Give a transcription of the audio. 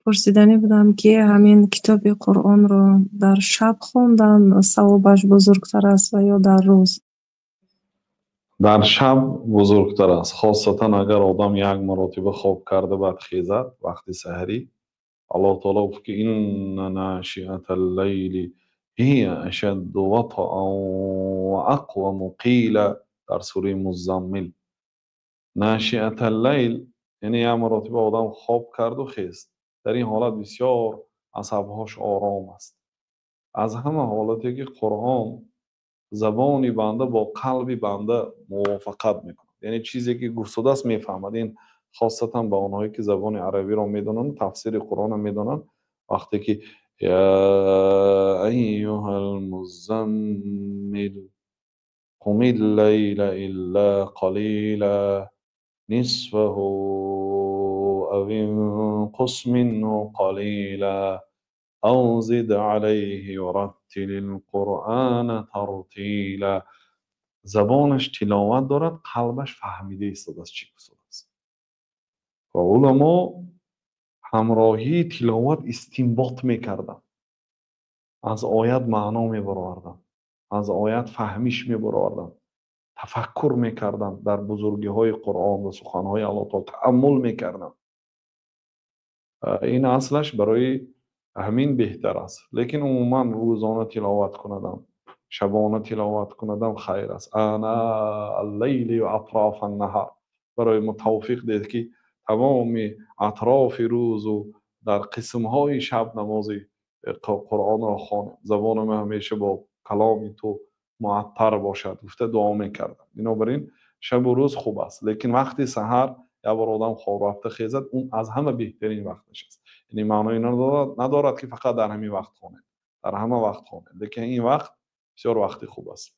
پرسیدنی بودم که همین کتاب قرآن رو در شب خوندن ثوابش بزرگتر است و یا در روز؟ در شب بزرگتر است، خاصتا اگر آدم یک مرتبه خواب کرده بعد خیزد وقتی سحری. الله تعالی گفت که این ناشئة اللیل هی اشد وطئا و اقوم قیلا در سوره مزمل. ناشئة اللیل یعنی یک مرتبه آدم خواب کرد و خیست، در این حالت بسیار عصبهاش آرام است. از همه حالتی که قرآن زبانی بنده با قلبی بنده موافقت میکنه، یعنی چیزی که گفته است میفهمد. این خاصتا به اونهایی که زبان عربی را میدونن، تفسیر قرآن را میدونن، وقتی که یا ایها المزمل قم اللیل الا قلیلا نصفه او انقص منه قلیلا او زد علیه ورتل القرآن ترتیلا. زبانش تلاوت دارد، قلبش فهمیده ایستاد از چی گفته است. و علما همراهی تلاوت استنباط میکردن، از آیت معنا میبراردن، از آیت فهمیش میبراردن، تفکر میکردن در بزرگی های قرآن و سخن های الله تعالی، تأمل میکردن. این اصلش برای همین بهتر است. لیکن عموما روزانه تلاوت کندم، شبانه تلاوت کندم خیر است. انا اللیل و اطراف النهار برای متوفیق دید که تمام اطراف روز و در قسم های شب نماز قرآن را خوانم. زبان من همیشه با کلام تو معطر باشد گفته دعا میکردم. بنابراین شب و روز خوب است، لیکن وقتی سحر یا بار آدم خواب رفته خیزد، اون از همه بهترین وقتش است. یعنی معنی ندارد که فقط در همین وقت خونه، در همه وقت خونه، لیکن این وقت بسیار وقتی خوب است.